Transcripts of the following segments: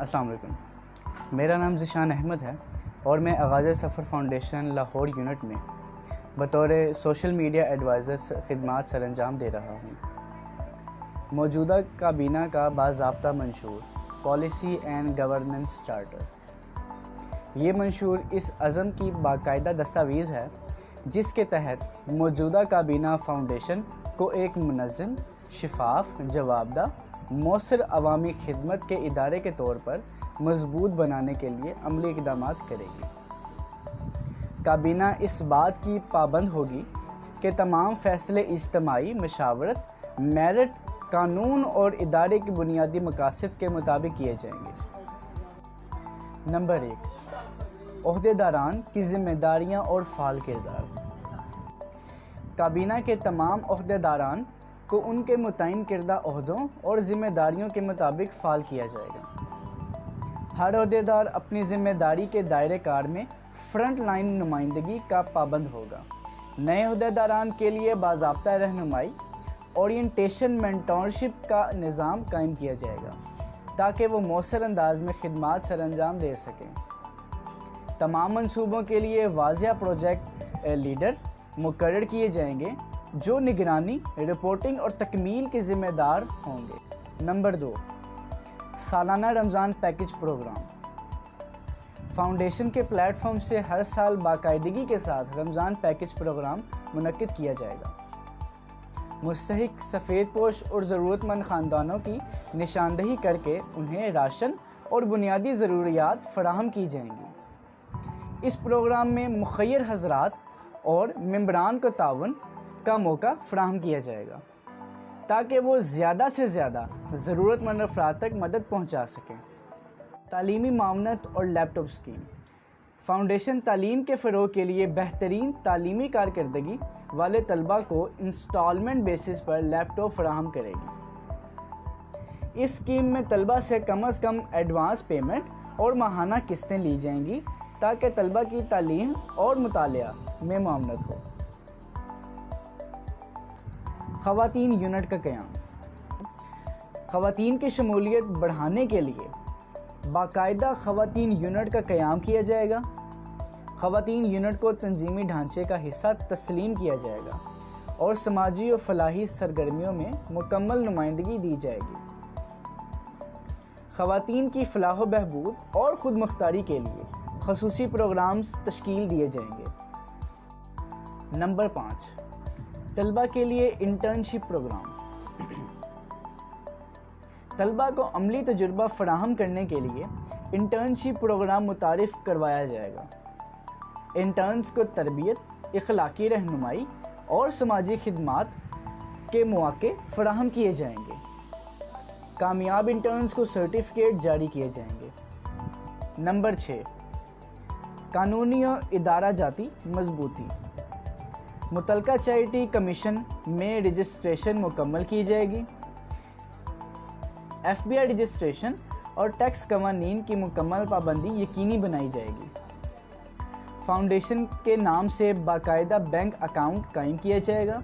السلام علیکم، میرا نام ذیشان احمد ہے اور میں آغاز سفر فاؤنڈیشن لاہور یونٹ میں بطور سوشل میڈیا ایڈوائزر خدمات سر انجام دے رہا ہوں۔ موجودہ کابینہ کا باضابطہ منشور پالیسی اینڈ گورننس چارٹر، یہ منشور اس عزم کی باقاعدہ دستاویز ہے جس کے تحت موجودہ کابینہ فاؤنڈیشن کو ایک منظم، شفاف، جوابدہ، مؤثر عوامی خدمت کے ادارے کے طور پر مضبوط بنانے کے لیے عملی اقدامات کرے گی۔ کابینہ اس بات کی پابند ہوگی کہ تمام فیصلے اجتماعی مشاورت، میرٹ، قانون اور ادارے کے بنیادی مقاصد کے مطابق کیے جائیں گے۔ نمبر 1، عہدیداران کی ذمہ داریاں اور فعال کردار۔ کابینہ کے تمام عہدیداران کو ان کے متعین کردہ عہدوں اور ذمہ داریوں کے مطابق فعال کیا جائے گا۔ ہر عہدیدار اپنی ذمہ داری کے دائرۂ کار میں فرنٹ لائن نمائندگی کا پابند ہوگا۔ نئے عہدیداران کے لیے باضابطہ رہنمائی، اورینٹیشن، مینٹورشپ کا نظام قائم کیا جائے گا تاکہ وہ مؤثر انداز میں خدمات سر انجام دے سکیں۔ تمام منصوبوں کے لیے واضح پروجیکٹ لیڈر مقرر کیے جائیں گے جو نگرانی، رپورٹنگ اور تکمیل کے ذمہ دار ہوں گے۔ نمبر 2، سالانہ رمضان پیکج پروگرام۔ فاؤنڈیشن کے پلیٹ فارم سے ہر سال باقاعدگی کے ساتھ رمضان پیکج پروگرام منعقد کیا جائے گا۔ مستحق سفید پوش اور ضرورت مند خاندانوں کی نشاندہی کر کے انہیں راشن اور بنیادی ضروریات فراہم کی جائیں گی۔ اس پروگرام میں مخیر حضرات اور ممبران کو تعاون کا موقع فراہم کیا جائے گا تاکہ وہ زیادہ سے زیادہ ضرورت مند افراد تک مدد پہنچا سکیں۔ تعلیمی معاونت اور لیپ ٹاپ اسکیم۔ فاؤنڈیشن تعلیم کے فروغ کے لیے بہترین تعلیمی کارکردگی والے طلباء کو انسٹالمنٹ بیسس پر لیپ ٹاپ فراہم کرے گی۔ اس اسکیم میں طلباء سے کم از کم ایڈوانس پیمنٹ اور ماہانہ قسطیں لی جائیں گی تاکہ طلباء کی تعلیم اور مطالعہ میں معاونت ہو۔ خواتین یونٹ کا قیام۔ خواتین کی شمولیت بڑھانے کے لیے باقاعدہ خواتین یونٹ کا قیام کیا جائے گا۔ خواتین یونٹ کو تنظیمی ڈھانچے کا حصہ تسلیم کیا جائے گا اور سماجی و فلاحی سرگرمیوں میں مکمل نمائندگی دی جائے گی۔ خواتین کی فلاح و بہبود اور خود مختاری کے لیے خصوصی پروگرامز تشکیل دیے جائیں گے۔ نمبر 5، طلباء کے لیے انٹرنشپ پروگرام۔ طلباء کو عملی تجربہ فراہم کرنے کے لیے انٹرنشپ پروگرام متعارف کروایا جائے گا۔ انٹرنز کو تربیت، اخلاقی رہنمائی اور سماجی خدمات کے مواقع فراہم کیے جائیں گے۔ کامیاب انٹرنز کو سرٹیفکیٹ جاری کیے جائیں گے۔ نمبر 6، قانونی اور ادارہ جاتی مضبوطی۔ متعلقہ چیریٹی کمیشن میں رجسٹریشن مکمل کی جائے گی۔ ایف بی آئی رجسٹریشن اور ٹیکس قوانین کی مکمل پابندی یقینی بنائی جائے گی۔ فاؤنڈیشن کے نام سے باقاعدہ بینک اکاؤنٹ قائم کیا جائے گا۔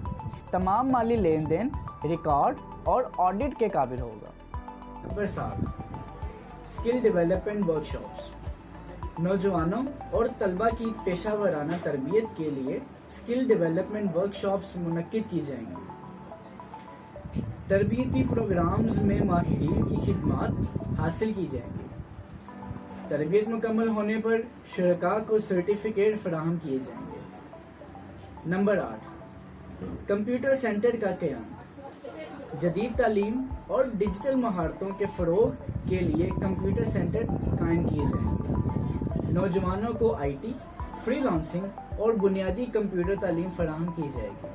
تمام مالی لین دین ریکارڈ اور آڈٹ کے قابل ہوگا۔ Number 7، skill development workshops. نوجوانوں اور طلباء کی پیشہ ورانہ تربیت کے لیے اسکل ڈیولپمنٹ ورکشاپس منعقد کی جائیں گی۔ تربیتی پروگرامز میں ماہرین کی خدمات حاصل کی جائیں گی۔ تربیت مکمل ہونے پر شرکاء کو سرٹیفکیٹ فراہم کیے جائیں گے۔ نمبر 8، کمپیوٹر سینٹر کا قیام۔ جدید تعلیم اور ڈیجیٹل مہارتوں کے فروغ کے لیے کمپیوٹر سینٹر قائم کیے جائیں گے۔ نوجوانوں کو آئی ٹی، فری لانسنگ اور بنیادی کمپیوٹر تعلیم فراہم کی جائے گی۔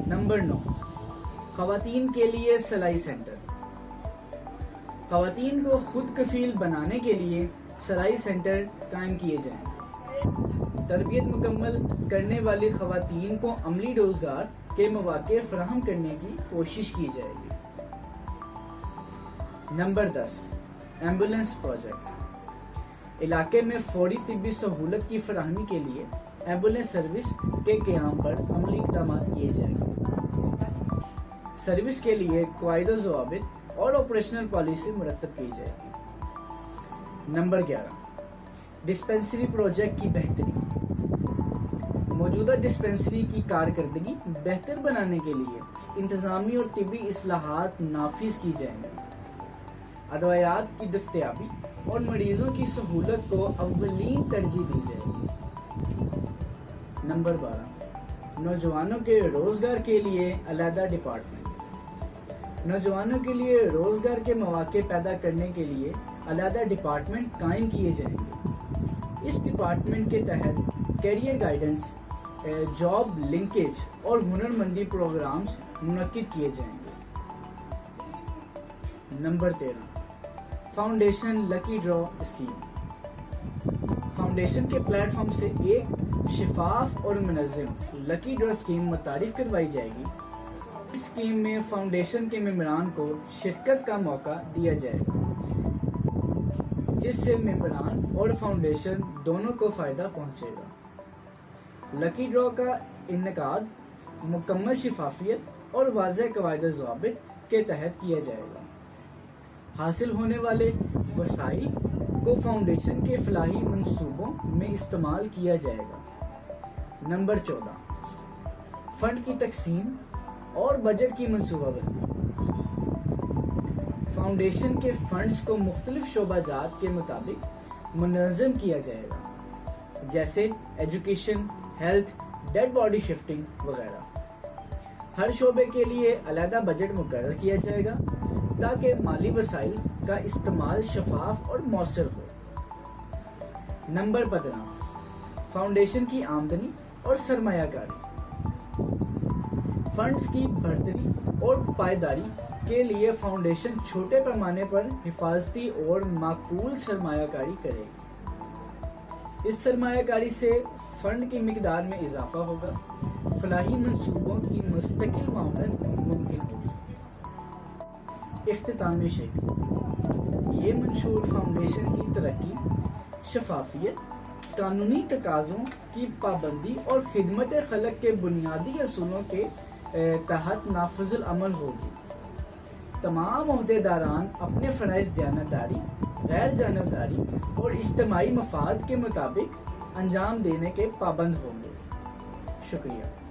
نمبر 9، خواتین کے لیے سلائی سینٹر۔ خواتین کو خود کفیل بنانے کے لیے سلائی سینٹر قائم کیے جائیں گے۔ تربیت مکمل کرنے والی خواتین کو عملی روزگار کے مواقع فراہم کرنے کی کوشش کی جائے گی۔ Number 10، ambulance project. علاقے میں فوری طبی سہولت کی فراہمی کے لیے ایمبولینس سروس کے قیام پر عملی اقدامات کیے جائیں گے۔ سروس کے لیے قواعد و ضوابط اور اور آپریشنل پالیسی مرتب کی جائے گی۔ نمبر 11، ڈسپنسری پروجیکٹ کی بہتری۔ موجودہ ڈسپنسری کی کارکردگی بہتر بنانے کے لیے انتظامی اور طبی اصلاحات نافذ کی جائیں گی۔ ادویات کی دستیابی اور مریضوں کی سہولت کو اولین ترجیح دی جائے گی۔ نمبر 12، نوجوانوں کے روزگار کے لیے علیحدہ ڈپارٹمنٹ۔ نوجوانوں کے لیے روزگار کے مواقع پیدا کرنے کے لیے علیحدہ ڈپارٹمنٹ قائم کیے جائیں گے۔ اس ڈپارٹمنٹ کے تحت کیریئر گائیڈنس، جاب لنکیج اور ہنرمندی پروگرامز منعقد کیے جائیں گے۔ نمبر 13، فاؤنڈیشن لکی ڈرا اسکیم۔ فاؤنڈیشن کے پلیٹ فارم سے ایک شفاف اور منظم لکی ڈرا اسکیم متعارف کروائی جائے گی۔ اس اسکیم میں فاؤنڈیشن کے ممبران کو شرکت کا موقع دیا جائے گا، جس سے ممبران اور فاؤنڈیشن دونوں کو فائدہ پہنچے گا۔ لکی ڈرا کا انعقاد مکمل شفافیت اور واضح قواعد و ضوابط کے تحت کیا جائے گا۔ حاصل ہونے والے وسائل کو فاؤنڈیشن کے فلاحی منصوبوں میں استعمال کیا جائے گا۔ نمبر 14، فنڈ کی تقسیم اور بجٹ کی منصوبہ بندی۔ فاؤنڈیشن کے فنڈز کو مختلف شعبہ جات کے مطابق منظم کیا جائے گا، جیسے education, health, dead body shifting وغیرہ۔ ہر شعبے کے لیے علیحدہ بجٹ مقرر کیا جائے گا تاکہ مالی وسائل کا استعمال شفاف اور مؤثر ہو۔ نمبر 15، فاؤنڈیشن کی آمدنی اور سرمایہ کاری۔ فنڈز کی بڑھتری اور پائیداری کے لیے فاؤنڈیشن چھوٹے پیمانے پر حفاظتی اور معقول سرمایہ کاری کرے گی۔ اس سرمایہ کاری سے فنڈ کی مقدار میں اضافہ ہوگا، فلاحی منصوبوں کی مستقل معاونت ممکن ہوگی۔ اختتامی شکل، یہ منشور فاؤنڈیشن کی ترقی، شفافیت، قانونی تقاضوں کی پابندی اور خدمت خلق کے بنیادی اصولوں کے تحت نافذ العمل ہوگی۔ تمام عہدیداران اپنے فرائض دیانتداری، غیر جانبداری اور اجتماعی مفاد کے مطابق انجام دینے کے پابند ہوں گے۔ شکریہ۔